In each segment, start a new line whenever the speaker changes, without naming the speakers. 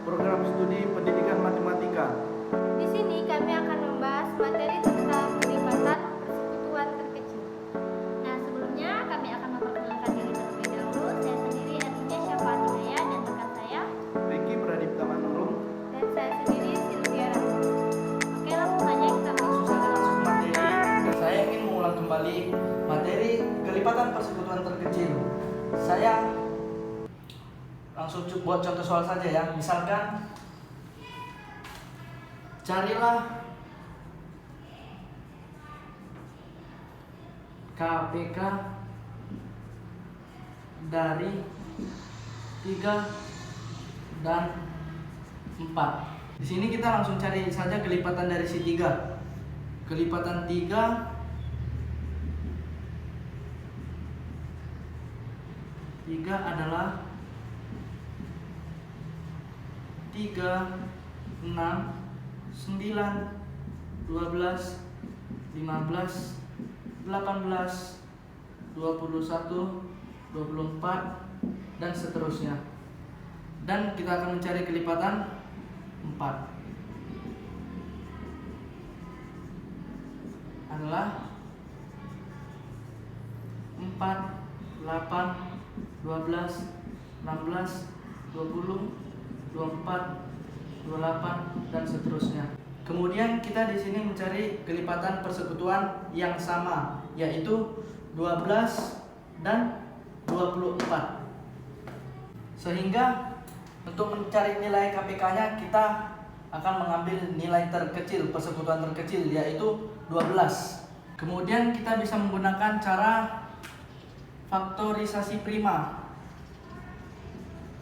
program studi pendidikan matematika.
Di sini kami akan membahas materi tentang kelipatan persekutuan terkecil. Nah, sebelumnya kami akan memperkenalkan diri terlebih dahulu. Saya sendiri Aninya Syafati Haya dan rekan saya
Ricky Pradipta Manurung.
dan saya sendiri Sylvia Rahma. Oke, langsung saja kita
Langsung saja masuk materi. Saya ingin mengulang kembali materi kelipatan persekutuan terkecil. Saya langsung buat contoh soal saja ya. Misalkan carilah KPK dari 3 dan 4. Di sini kita langsung cari saja kelipatan dari si 3. Kelipatan 3 adalah 3, 6, 9, 12, 15, 18, 21, 24, dan seterusnya. Dan kita akan mencari kelipatan 4. Adalah 4, 8, 12, 16, 20, 24, 28, dan seterusnya. Kemudian kita di sini mencari kelipatan persekutuan yang sama, yaitu 12 dan 24. Sehingga untuk mencari nilai KPK-nya kita akan mengambil nilai terkecil, persekutuan terkecil, yaitu 12. Kemudian kita bisa menggunakan cara faktorisasi prima.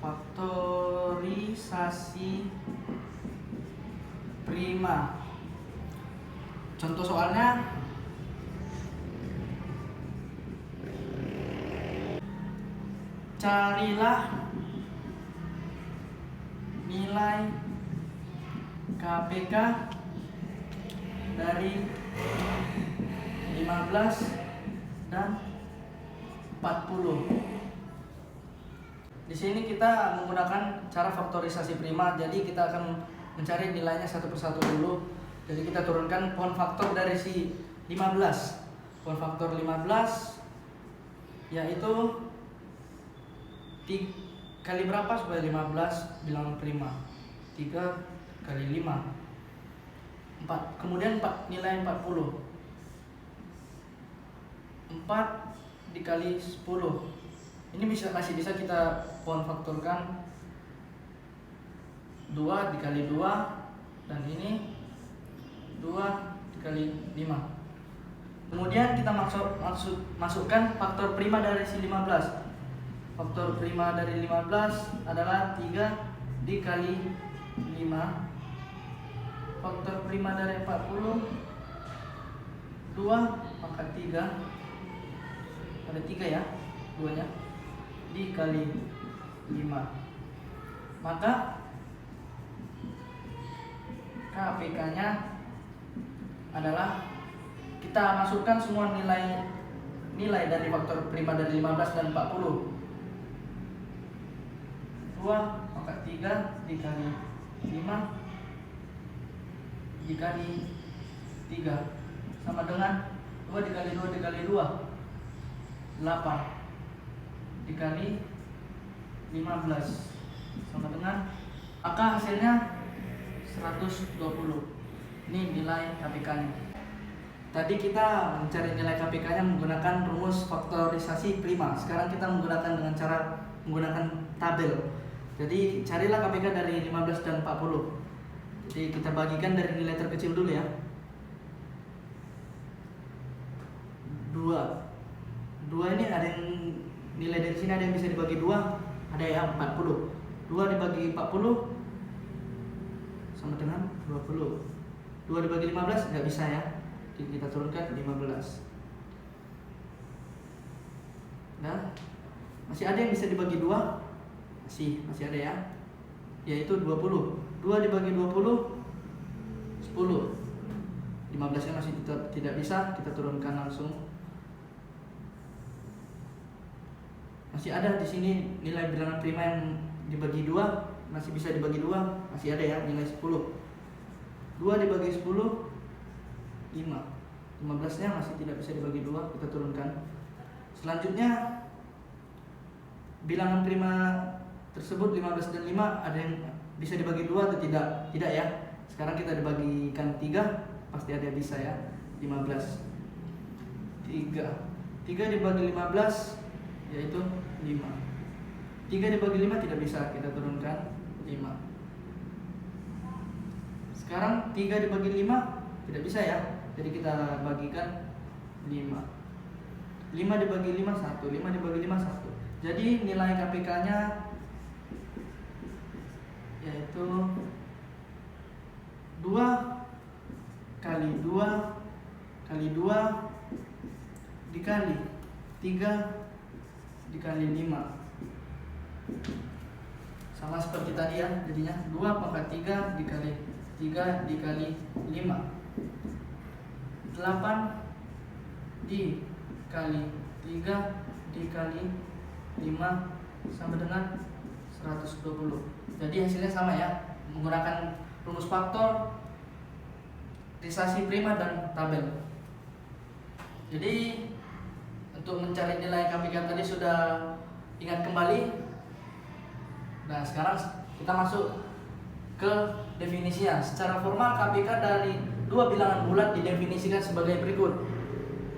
Faktorisasi prima. Contoh soalnya carilah nilai KPK dari 15 dan 40. Di sini kita menggunakan cara faktorisasi prima. Jadi kita akan mencari nilainya satu persatu dulu. Jadi kita turunkan pohon faktor dari si 15. Pohon faktor 15 yaitu kali berapa supaya 15 bilangan prima? 3 kali 5 4. Kemudian nilai 40. 4 dikali 10. Ini masih bisa kita pohon faktorkan 2 dikali 2, dan ini 2 dikali 5. Kemudian kita masukkan faktor prima dari si 15. Faktor prima dari 15 adalah 3 dikali 5. Faktor prima dari 40 2 pangkat 3. Ada 3 ya, 2-nya, dikali 5. Maka KPK-nya adalah, kita masukkan semua nilai dari faktor prima dari 15 dan 40. 2 pangkat 3 dikali 5 dikali 3 sama dengan 2 dikali 2 dikali 2, 8 dikali 15 sama dengan, maka hasilnya 120. Ini nilai KPK-nya. Tadi kita mencari nilai KPK-nya menggunakan rumus faktorisasi prima. Sekarang kita menggunakan dengan cara menggunakan tabel. Jadi carilah KPK dari 15 dan 40. Jadi kita bagikan dari nilai terkecil dulu ya. 2 ini ada yang nilai dari sini, ada yang bisa dibagi 2, ada yang 40. 2 dibagi 40 sama dengan 20. 2 dibagi 15 nggak bisa ya. Jadi kita turunkan 15. Nah, masih ada yang bisa dibagi 2? Masih ada ya. Yaitu 20. 2 dibagi 20 10. 15-nya masih tidak bisa, kita turunkan langsung. Masih ada di sini nilai bilangan prima yang dibagi 2, masih bisa dibagi 2, masih ada ya nilai 10. 2 dibagi 10 5. 15-nya masih tidak bisa dibagi 2, kita turunkan. Selanjutnya bilangan prima tersebut 15 dan 5 ada yang bisa dibagi 2 atau tidak? Tidak ya. Sekarang kita dibagikan 3, pasti ada yang bisa ya. 15. 3 dibagi 15 yaitu 5. 3 dibagi 5 tidak bisa, kita turunkan 5. Sekarang 3 dibagi 5 tidak bisa ya. Jadi kita bagikan 5. 5 dibagi 5 1. 5 dibagi 5 1. Jadi nilai KPK-nya yaitu 2 kali 2 kali 2 dikali 3 dikali 5. Sama seperti tadi ya, jadinya 2 pangkat 3 dikali 3 dikali 5. 8 dikali 3 dikali 5 sama dengan 120. Jadi hasilnya sama ya, menggunakan rumus faktor, risasi prima dan tabel. Jadi untuk mencari nilai KPK tadi sudah ingat kembali. Nah, sekarang kita masuk ke definisinya. Secara formal KPK dari 2 bilangan bulat didefinisikan sebagai berikut.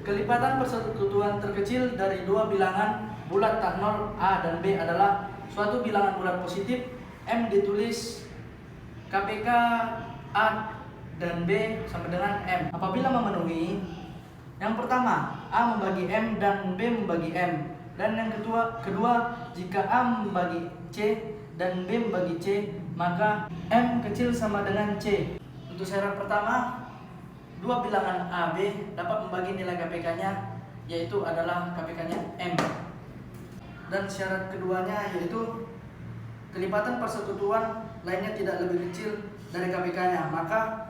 Kelipatan persekutuan terkecil dari 2 bilangan bulat tak 0 A dan B adalah suatu bilangan bulat positif. M ditulis KPK A dan B sama dengan M apabila memenuhi yang pertama, A membagi M dan B membagi M. Dan yang kedua, jika A membagi C dan B membagi C, maka M kecil sama dengan C. Untuk syarat pertama, 2 bilangan A, B dapat membagi nilai KPK-nya, yaitu adalah KPK-nya M. Dan syarat keduanya yaitu kelipatan persekutuan lainnya tidak lebih kecil dari KPK-nya, maka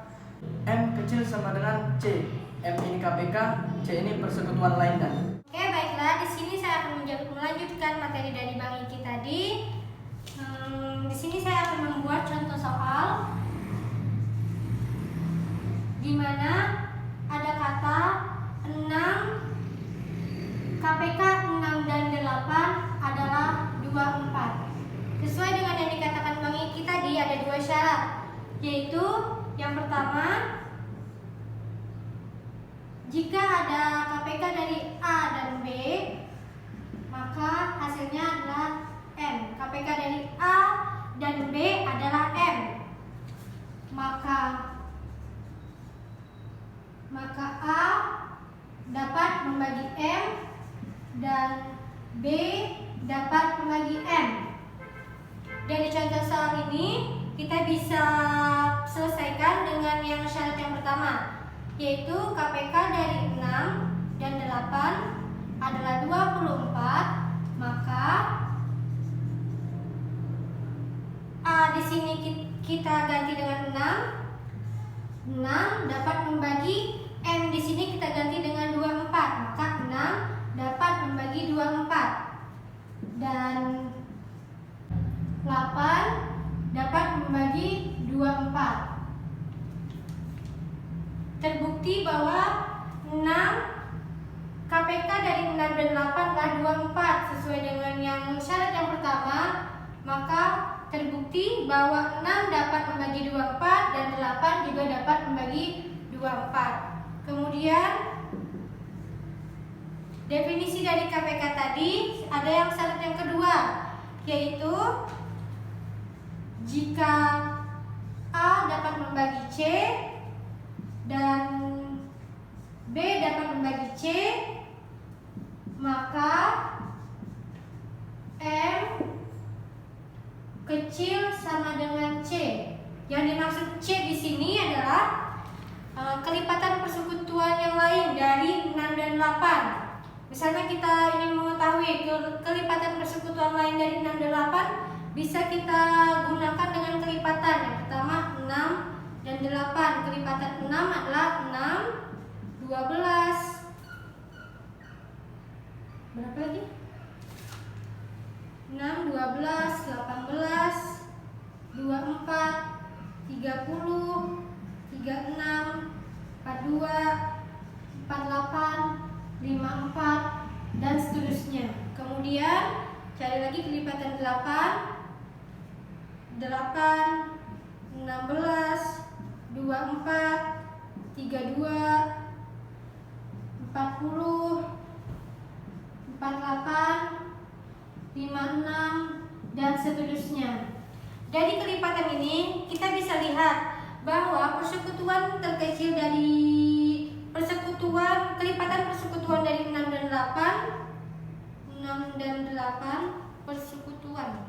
M kecil sama dengan C. M ini KPK, C ini persekutuan lainnya.
Oke, baiklah. Di sini saya akan melanjutkan materi dari Bang Iki tadi. Di sini saya akan membuat contoh soal di mana ada kata 6, KPK 6 dan 8 adalah 24. Sesuai dengan yang dikatakan Bang Iki tadi, ada 2 syarat, yaitu yang pertama, jika ada KPK dari A dan B, maka hasilnya adalah M. KPK dari A dan B adalah M. Maka A dapat membagi M dan B dapat membagi M. Dari contoh soal ini kita bisa selesaikan dengan yang syarat yang pertama, yaitu KPK dari 6 dan 8 adalah 24, maka A di sini kita ganti dengan 6. 6 dapat membagi M di sini kita ganti dengan 24, maka 6 dapat membagi 24. Dan 8 dapat membagi 24. Terbukti bahwa 6 KPK dari 6 dan 8 adalah 24 sesuai dengan yang syarat yang pertama, maka terbukti bahwa 6 dapat membagi 24 dan 8 juga dapat membagi 24. Kemudian definisi dari KPK tadi ada yang syarat yang kedua, yaitu jika A dapat membagi C dan B dapat membagi C, maka M kecil sama dengan C. Yang dimaksud C di sini adalah kelipatan persekutuan yang lain dari 6 dan 8. Misalnya kita ingin mengetahui kelipatan persekutuan lain dari 6 dan 8, bisa kita gunakan dengan kelipatan. Yang pertama 6 dan 8. Kelipatan 6 adalah 6, 12. Berapa lagi? 6, 12, 18, 24, 30, 36, 42, 48, 54, dan seterusnya. Kemudian cari lagi kelipatan 8, 16, 24, 32, 40, 48, 56, dan seterusnya. Dari kelipatan ini kita bisa lihat bahwa persekutuan terkecil dari kelipatan persekutuan dari 6 dan 8 persekutuan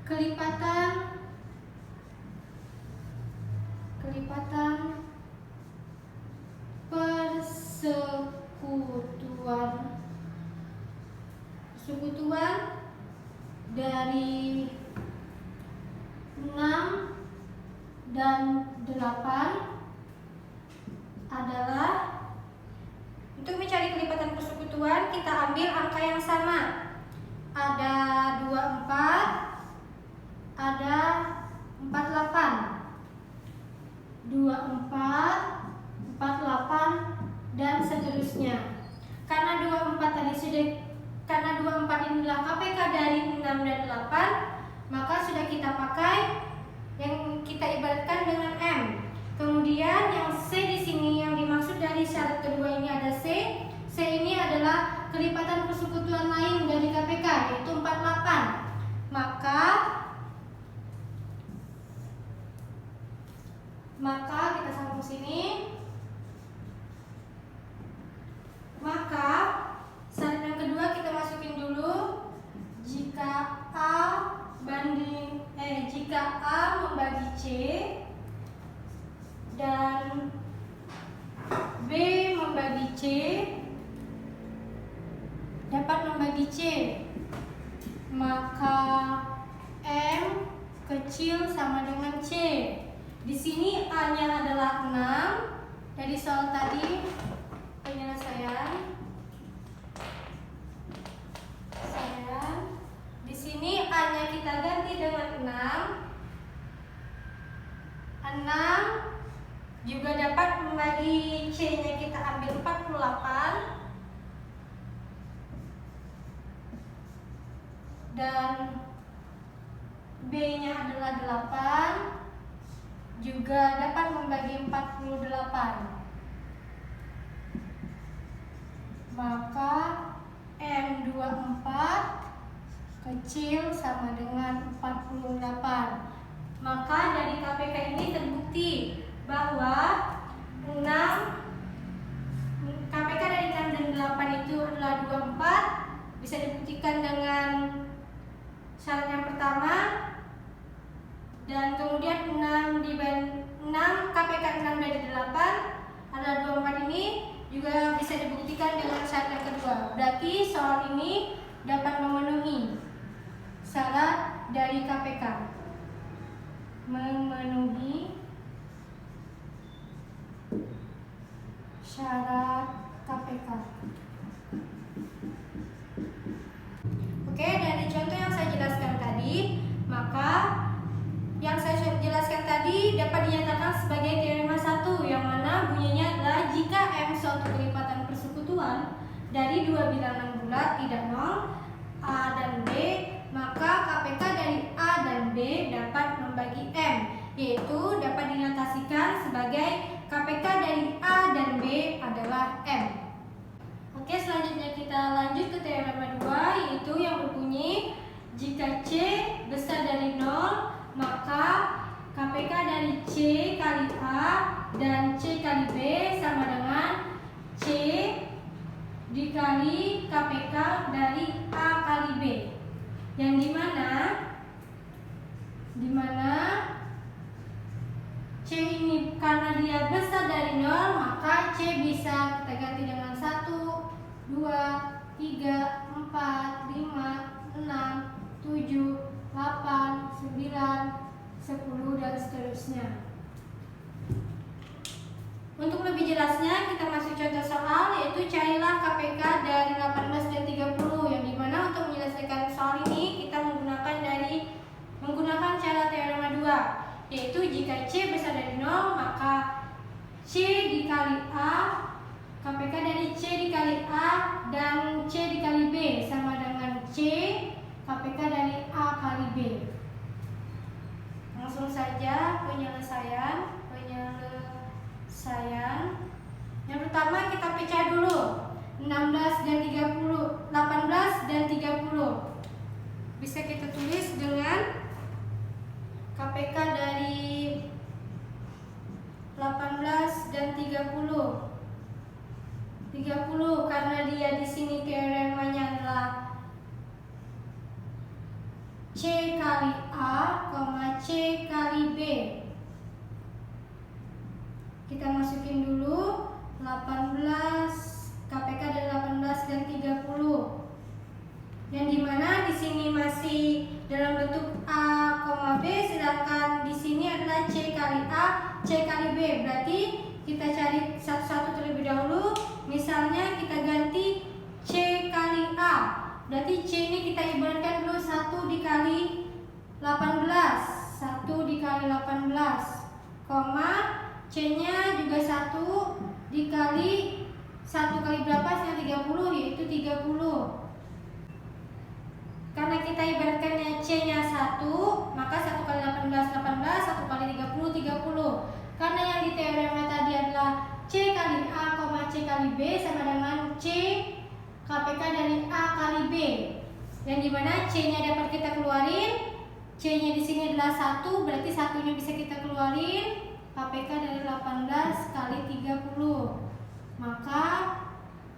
kelipatan persekutuan dari 6 dan 8 adalah, untuk mencari kelipatan persekutuan kita ambil angka yang sama. Ada 24, ada 48, 24, 48, dan seterusnya. Karena 24 ini adalah KPK dari 6 dan 8, maka sudah kita pakai yang kita ibaratkan dengan M. Kemudian yang C di sini yang dimaksud dari syarat kedua ini ada C. C ini adalah kelipatan persekutuan lain dari KPK, yaitu 48. Maka kita sambung sini. Maka syarat yang kedua kita masukin dulu. Jika A membagi C dan B membagi C dapat membagi C, maka M kecil sama dengan C. Di sini A-nya adalah 6 dari soal tadi penyelesaian. Di sini A-nya kita ganti dengan 6. 6 juga dapat membagi C-nya kita ambil 48. Dan B-nya adalah 8, juga dapat membagi 48. Maka M24 kecil sama dengan 48. Maka dari KPK ini terbukti bahwa KPK dari 6 dan 8 itu adalah 24. Bisa dibuktikan dengan syarat yang pertama. Dan kemudian 6 KPK 6 dari 8 adalah 24 ini juga bisa dibuktikan dengan syarat yang kedua. Berarti soal ini dapat memenuhi syarat dari KPK. Memenuhi syarat KPK. Oke, dari contoh yang saya jelaskan tadi, maka yang saya jelaskan tadi dapat dinyatakan sebagai teorema 1, yang mana bunyinya adalah jika M suatu kelipatan persekutuan dari dua bilangan bulat tidak nol, A dan B, maka KPK dari A dan B dapat membagi M, yaitu dapat dinotasikan sebagai KPK dari A dan B adalah M. Oke, selanjutnya kita lanjut ke teorema 2, yaitu yang berbunyi jika C besar dari 0, maka KPK dari C kali A dan C kali B sama dengan C dikali KPK dari A kali B, yang dimana C ini karena dia besar dari 0, maka C bisa kita ganti dengan 1, 2, 3, 4, 5, 6, 7, 8, 9, 10, dan seterusnya. Untuk lebih jelasnya kita masuk contoh soal, yaitu carilah KPK dari 18 dan 30, yang dimana untuk menyelesaikan soal ini kita menggunakan
B. Langsung saja penyelesaian. Yang pertama kita pecah dulu. 16 dan 30, 18 dan 30. Bisa kita tulis dengan KPK dari 18 dan 30. 30 karena dia di sini teoremanya adalah C kali A, C kali B. Kita masukin dulu 18, KPK dari 18 dan 30. Yang dimana di sini masih dalam bentuk A, B, sedangkan di sini adalah C kali A, C kali B. Berarti kita cari satu-satu terlebih dahulu. Misalnya kita ganti C kali A. Berarti C ini kita ibaratkan dulu 1 dikali 18. 1 dikali 18, koma C-nya juga 1 dikali 1 kali berapa? 30, yaitu 30. Karena kita ibaratkannya C-nya 1, maka 1 kali 18, 18, 1 kali 30, 30. Karena yang di teorema tadi adalah C kali A, C kali B sama dengan C KPK dari A kali B. Yang dimana C-nya dapat kita keluarin. C-nya di sini adalah 1, berarti satunya bisa kita keluarin. KPK dari 18 kali 30. Maka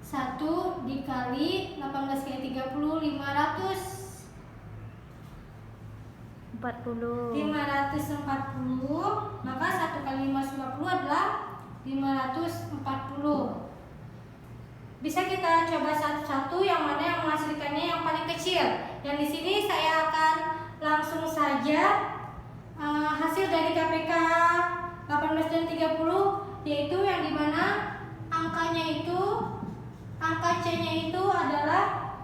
1 dikali 18 kali 30, 540. Maka 1 kali 540 adalah 540. Bisa kita coba satu-satu yang mana yang menghasilkannya yang paling kecil. Yang di sini saya akan langsung saja hasil dari KPK 18 dan 30, yaitu yang dimana angkanya itu, angka C-nya itu adalah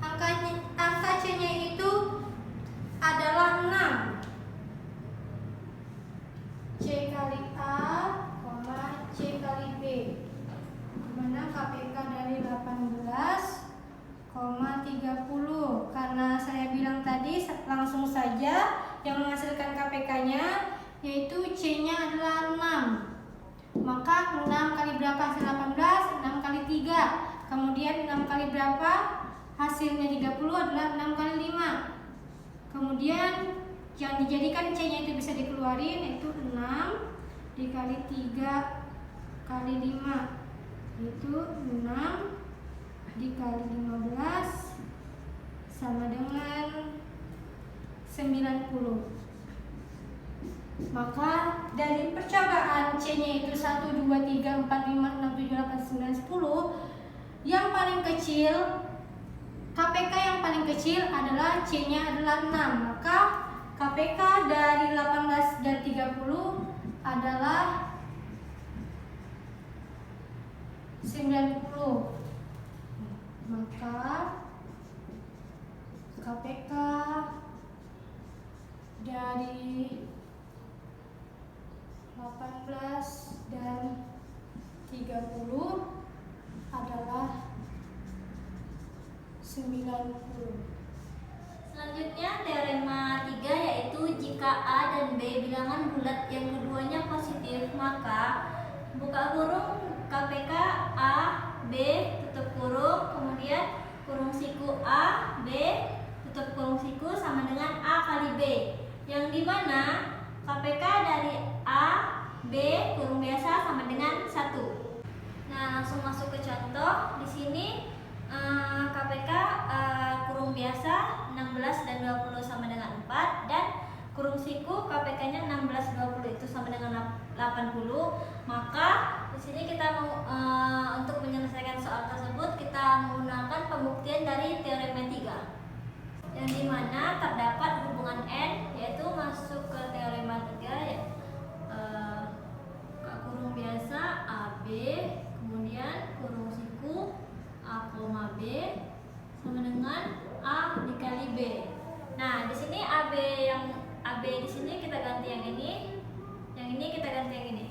angka C-nya itu adalah 6. C kali A, C kali B. Dimana KPK dari 18, 30. Karena saya bilang tadi langsung saja yang menghasilkan KPK-nya yaitu C-nya adalah 6. Maka 6 kali berapa hasil 18? 6 kali 3. Kemudian 6 kali berapa? Hasilnya 30 adalah 6 kali 5. Kemudian yang dijadikan C-nya itu bisa dikeluarin, yaitu 6 dikali 3 kali 5, yaitu 6 dikali 15 sama dengan 90. Maka dari percobaan C-nya itu 1, 2, 3, 4, 5, 6, 7, 8, 9, 10, yang paling kecil, KPK yang paling kecil adalah C-nya adalah 6. Maka KPK dari 18 dan 30 adalah 90. Maka KPK dari 18 dan 30 adalah 90.
Selanjutnya teorema 3, yaitu jika A dan B bilangan bulat yang keduanya positif, maka buka kurung KPK A, B, tutup kurung, kemudian kurung siku A, B, tutup kurung siku sama dengan A kali B. Yang dimana KPK dari A, B, kurung biasa sama dengan 1. Nah, langsung masuk ke contoh. Di sini KPK kurung biasa 16 dan 20 sama dengan 4, dan kurung siku KPK-nya 16 20 itu sama dengan 80. Maka di sini kita mau untuk menyelesaikan soal tersebut kita menggunakan pembuktian dari teorema 3. Yang dimana terdapat hubungan N, yaitu masuk ke teorema 3 ya. Kurung biasa AB, kemudian kurung siku A, B sama dengan A dikali B. Nah, di sini AB di sini kita ganti yang ini kita ganti yang ini.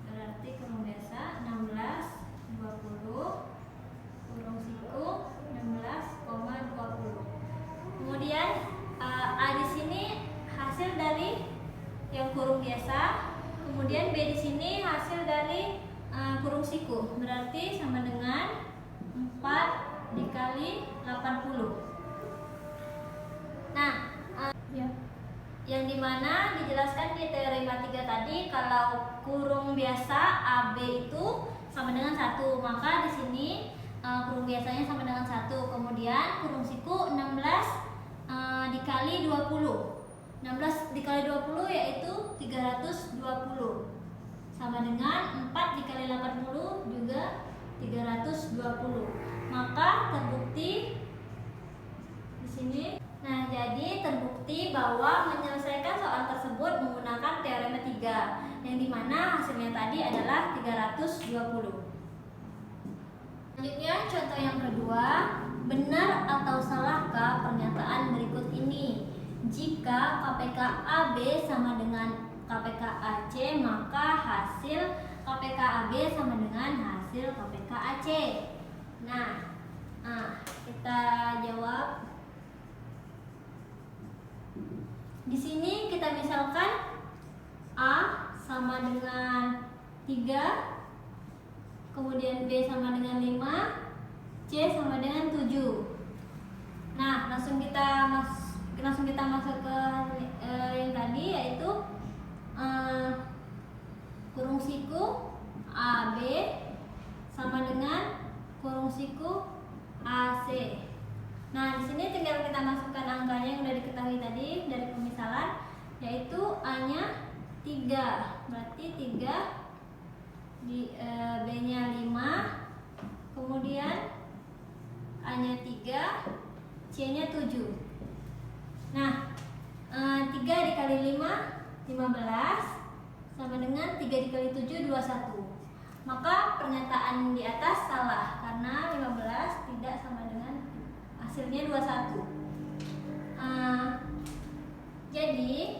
Berarti kurung biasa 16 20, kurung siku 16 berarti sama dengan 4 dikali 80. Nah, yang dimana dijelaskan di teorema 3 tadi, kalau kurung biasa AB itu sama dengan 1, maka di sini kurung biasanya sama dengan 1. Kemudian kurung siku 16 dikali 20. 16 dikali 20 yaitu 320. Sama dengan 4 dikali 80 juga 320. Maka terbukti di sini. Nah, jadi terbukti bahwa menyelesaikan soal tersebut menggunakan teorema 3, yang dimana hasilnya tadi adalah 320. Selanjutnya contoh yang kedua, benar atau salahkah pernyataan berikut ini? Jika KPK AB sama dengan KPK AC, maka hasil KPK AB sama dengan hasil KPK AC. Nah, kita jawab. Di sini kita misalkan A sama dengan 3, kemudian B sama dengan 5, C sama dengan 7. Nah, langsung kita masuk ke yang tadi, yaitu kurung siku AB sama dengan kurung siku AC. Nah, di sini tinggal kita masukkan angkanya yang sudah diketahui tadi dari pemisalan, yaitu A-nya 3. Berarti 3 di B-nya 5, kemudian A-nya 3, C-nya 7. Nah, 3 dikali 5 15 sama dengan 3 dikali 7 21. Maka pernyataan di atas salah karena 15 tidak sama dengan hasilnya 21. Jadi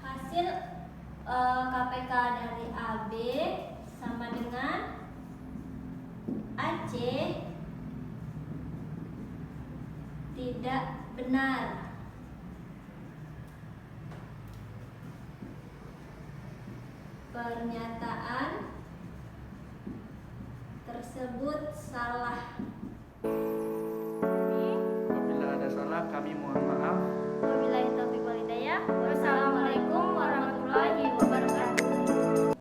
hasil KPK dari AB sama dengan AC tidak benar. Pernyataan tersebut salah.